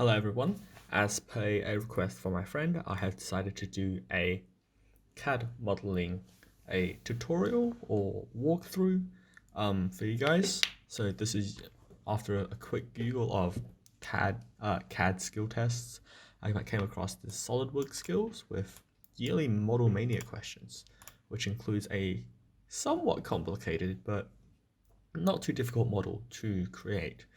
Hello everyone, as per a request from my friend, I have decided to do a CAD modeling, a tutorial or walkthrough for you guys. So this is after a quick Google of CAD skill tests. I came across the SolidWorks skills with yearly ModelMania questions, which includes a somewhat complicated but not too difficult model to create.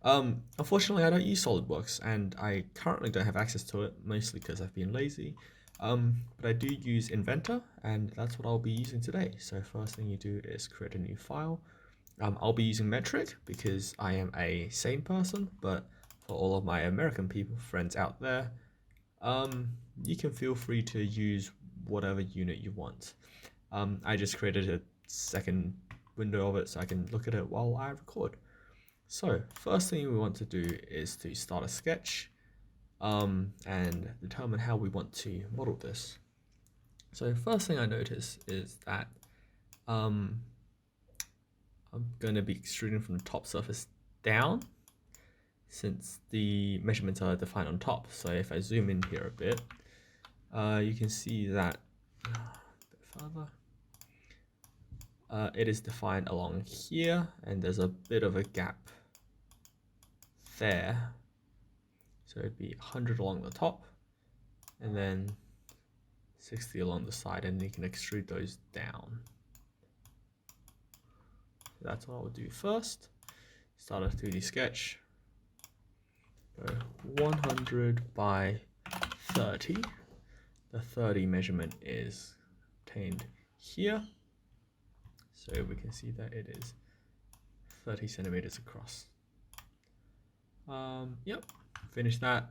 Unfortunately, I don't use SolidWorks, and I currently don't have access to it, mostly because I've been lazy. But I do use Inventor, and that's what I'll be using today. So first thing you do is create a new file. I'll be using metric because I am a sane person, but for all of my American friends out there, you can feel free to use whatever unit you want. I just created a second window of it so I can look at it while I record. So first thing we want to do is to start a sketch and determine how we want to model this. So first thing I notice is that I'm going to be extruding from the top surface down since the measurements are defined on top. So if I zoom in here a bit, you can see that a bit further. It is defined along here, and there's a bit of a gap there. So it'd be 100 along the top, and then 60 along the side, and you can extrude those down. So that's what I would do first. Start a 3D sketch. Go 100 by 30. The 30 measurement is obtained here. So we can see that it is 30 centimeters across. Yep, finish that.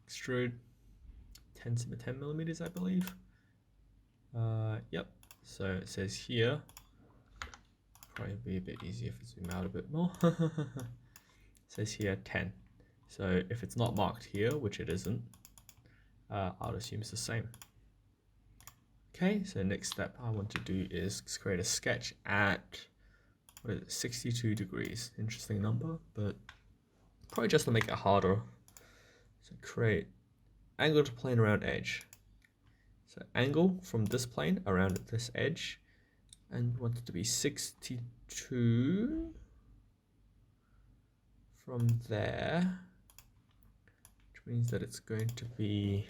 Extrude 10 millimeters, I believe. Yep, so it says here, probably be a bit easier if I zoom out a bit more. It says here 10. So if it's not marked here, which it isn't, I'll assume it's the same. Okay, so next step I want to do is create a sketch at, what is it, 62 degrees. Interesting number, but probably just to make it harder. So create angle to plane around edge. So angle from this plane around this edge, and want it to be 62 from there, which means that it's going to be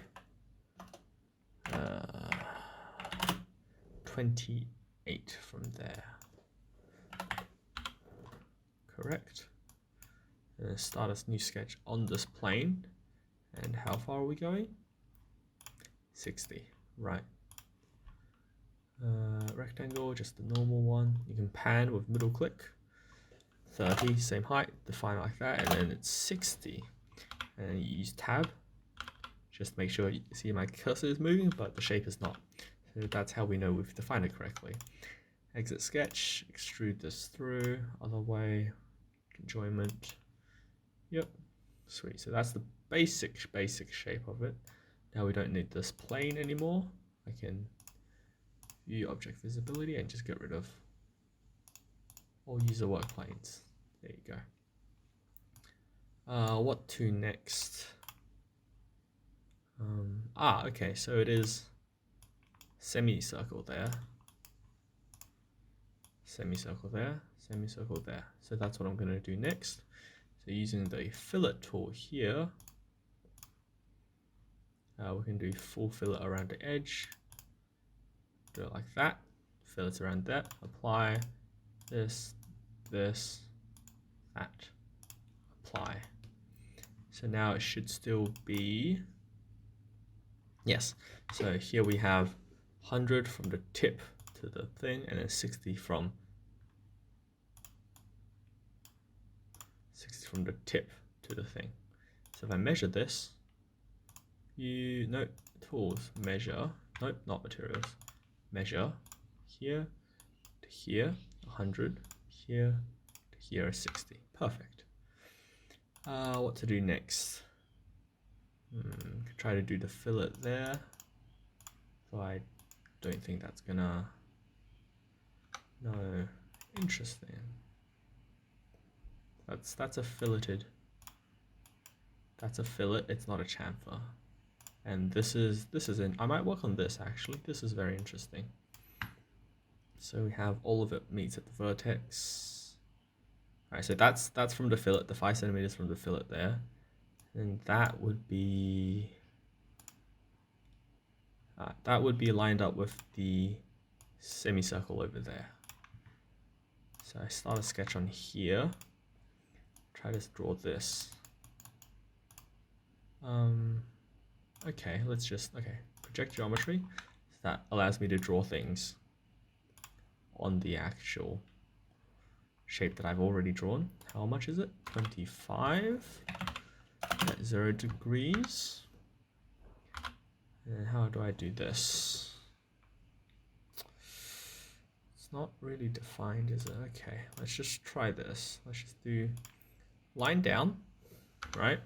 28 from there. Correct. And start a new sketch on this plane. And how far are we going? 60, right. Rectangle, just the normal one. You can pan with middle click. 30, same height, define like that, and then it's 60. And you use tab. Just make sure you see my cursor is moving, but the shape is not. So that's how we know we've defined it correctly. Exit sketch, extrude this through, other way, enjoyment. Yep, sweet. So that's the basic shape of it. Now we don't need this plane anymore. I can view object visibility and just get rid of all user work planes. There you go. What to next? Okay, so it is semicircle there, semicircle there, semicircle there. So that's what I'm going to do next. So using the fillet tool here, we can do full fillet around the edge. Do it like that. Fillet around that. Apply this, that. Apply. So now it should still be, yes. So here we have 100 from the tip to the thing, and then 60 from the tip to the thing. So if I measure this, tools, measure, nope, not materials, measure here to here, 100, here to here is 60. Perfect. What to do next? Try to do the fillet there. So I don't think that's gonna, no, interesting. That's a filleted That's a fillet, it's not a chamfer. And this is I might work on this actually. This is very interesting. So we have all of it meets at the vertex. All right, so that's from the fillet, the 5 centimeters from the fillet there. And that would be lined up with the semicircle over there. So I start a sketch on here. Try to draw this. Okay, project geometry. So that allows me to draw things on the actual shape that I've already drawn. How much is it? 25 at 0 degrees. And how do I do this? It's not really defined, is it? Okay, let's just try this. Let's just do line down, right?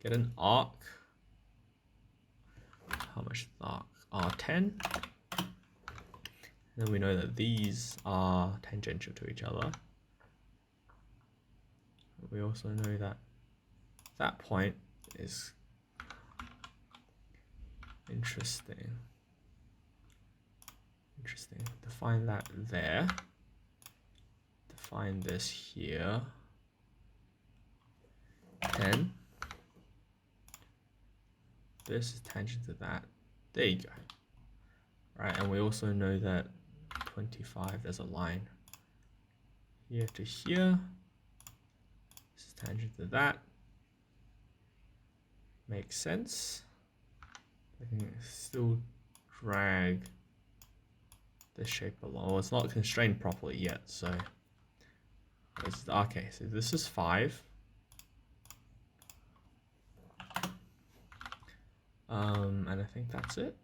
Get an arc. How much is the arc? R10. Then we know that these are tangential to each other. We also know that that point is interesting. Define that there. Define this here. 10. This is tangent to that. There you go. Right, and we also know that 25, there's a line here to here. This is tangent to that. Makes sense. I can still drag this shape along. Well, it's not constrained properly yet, so okay, so this is 5. And I think that's it.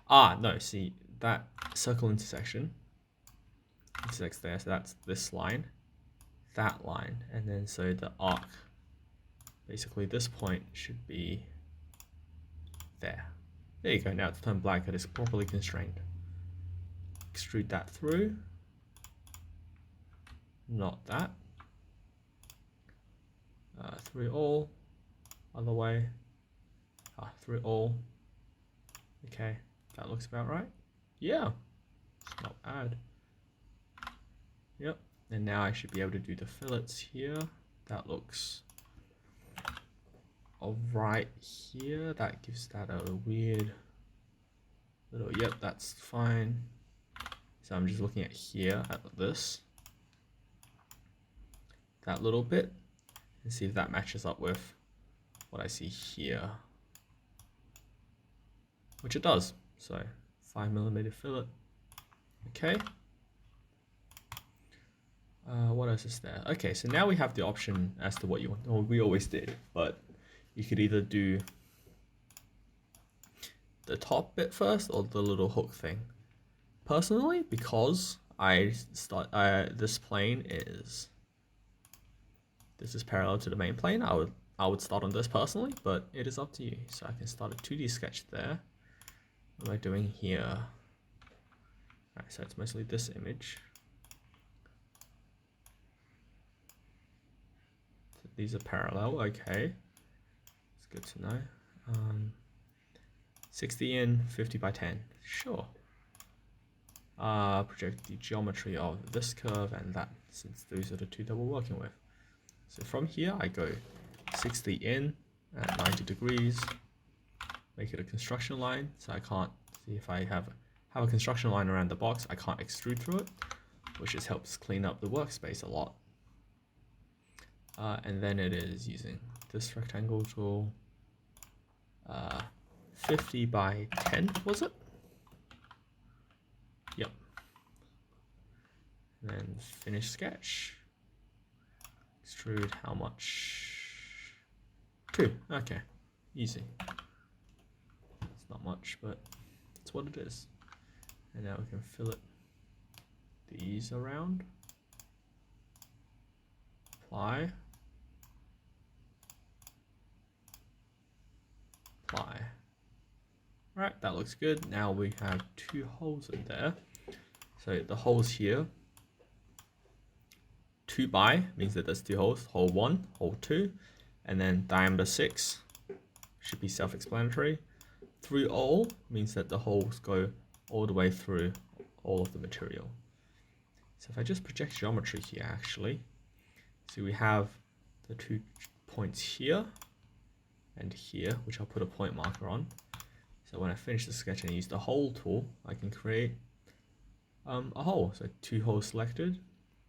No, see, that circle intersection intersects there, so that's this line, that line, and then so the arc, basically this point should be there. There you go, now it's turned black, it is properly constrained. Extrude that through, not that, through all, other way, through all, okay. That looks about right. Yeah, it's not bad. Yep, and now I should be able to do the fillets here. That looks all right here. That gives that a weird little, yep, that's fine. So I'm just looking at here at this, that little bit, and see if that matches up with what I see here, which it does. So 5mm fillet. Okay. What else is there? Okay, so now we have the option as to what you want. Or we always did, but you could either do the top bit first or the little hook thing. Personally, because this plane is parallel to the main plane, I would start on this personally, but it is up to you. So I can start a 2D sketch there. What am I doing here? Alright, so it's mostly this image. So these are parallel, okay. It's good to know. 60 in, 50 by 10, sure. Project the geometry of this curve and that, since those are the two that we're working with. So from here, I go 60 in at 90 degrees. Make it a construction line, so I can't see if I have a construction line around the box, I can't extrude through it, which just helps clean up the workspace a lot. And then it is using this rectangle tool, 50 by 10, was it? Yep. And then finish sketch. Extrude how much? 2, okay, easy. Not much, but it's what it is. And now we can fillet these around. Apply. Apply. Alright, that looks good. Now we have 2 holes in there. So the holes here, 2 by means that there's 2 holes, hole 1, hole 2, and then diameter 6 should be self-explanatory. Through all means that the holes go all the way through all of the material. So if I just project geometry here, actually, so we have the 2 points here and here, which I'll put a point marker on. So when I finish the sketch and use the hole tool, I can create a hole. So 2 holes selected,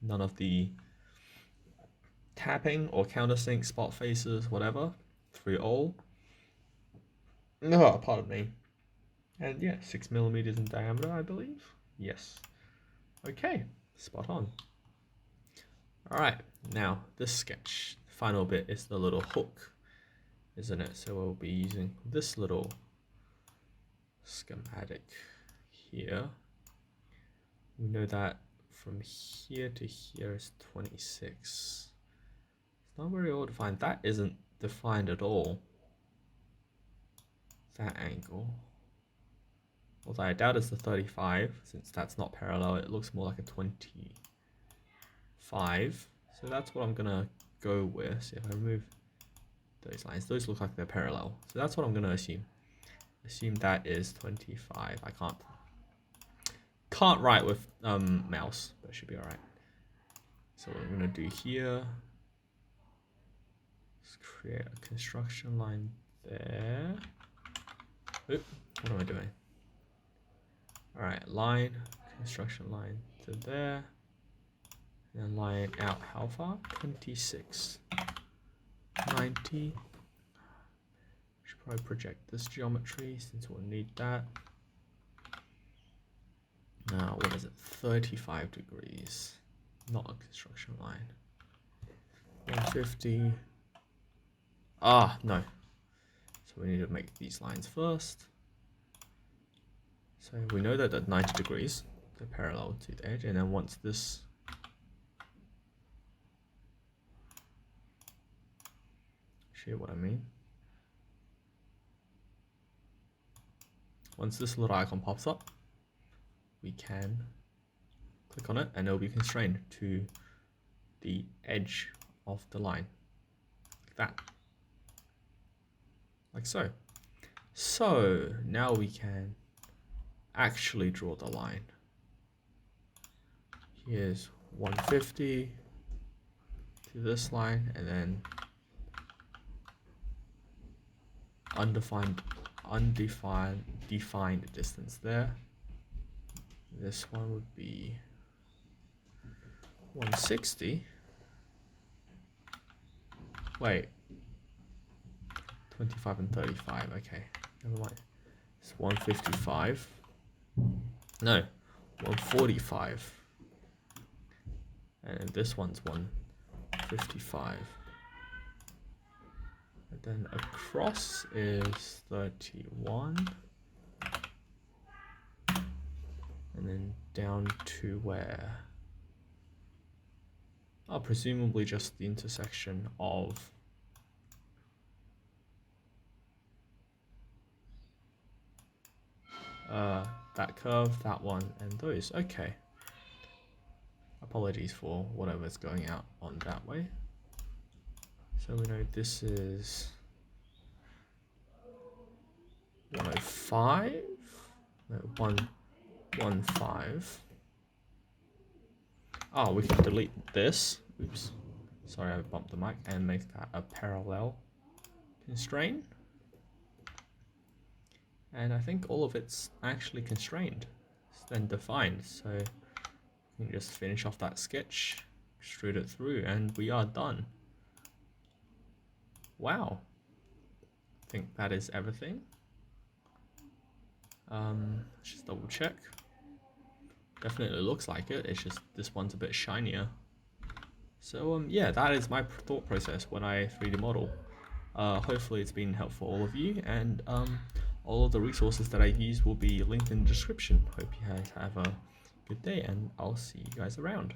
none of the tapping or countersink, spot faces, whatever, through all. Oh, pardon me. And yeah, 6 millimeters in diameter, I believe. Yes. Okay, spot on. All right, now this sketch, the final bit is the little hook, isn't it? So we'll be using this little schematic here. We know that from here to here is 26. It's not very well defined. That isn't defined at all. That angle. Although I doubt it's the 35, since that's not parallel, it looks more like a 25. So that's what I'm gonna go with. So if I remove those lines, those look like they're parallel. So that's what I'm gonna assume. Assume that is 25. I can't write with mouse, but it should be alright. So what I'm gonna do here is create a construction line there. Oop, what am I doing? Alright, line, construction line to there. And line out how far? 26. 90. Should probably project this geometry since we'll need that. Now, what is it? 35 degrees. Not a construction line. 150. Ah, no. So we need to make these lines first. So we know that at 90 degrees, they're parallel to the edge, and then once this show you what I mean. Once this little icon pops up, we can click on it and it'll be constrained to the edge of the line, like that, like so. So now we can actually draw the line. Here's 150 to this line, and then defined distance there. This one would be 160. Wait, 25 and 35. Okay, never mind. It's 155. No, 145. And this one's 155. And then across is 31. And then down to where? Oh, presumably just the intersection of that curve, that one, and those. Okay. Apologies for whatever's going out on that way. So we know this is 105. No, 115. Oh, we can delete this. Oops. Sorry, I bumped the mic, and make that a parallel constraint. And I think all of it's actually constrained. It's then defined. So we can just finish off that sketch, extrude it through, and we are done. Wow. I think that is everything. Let's just double check. Definitely looks like it. It's just this one's a bit shinier. So yeah, that is my thought process when I 3D model. Hopefully it's been helpful for all of you, and all of the resources that I use will be linked in the description. Hope you guys have a good day, and I'll see you guys around.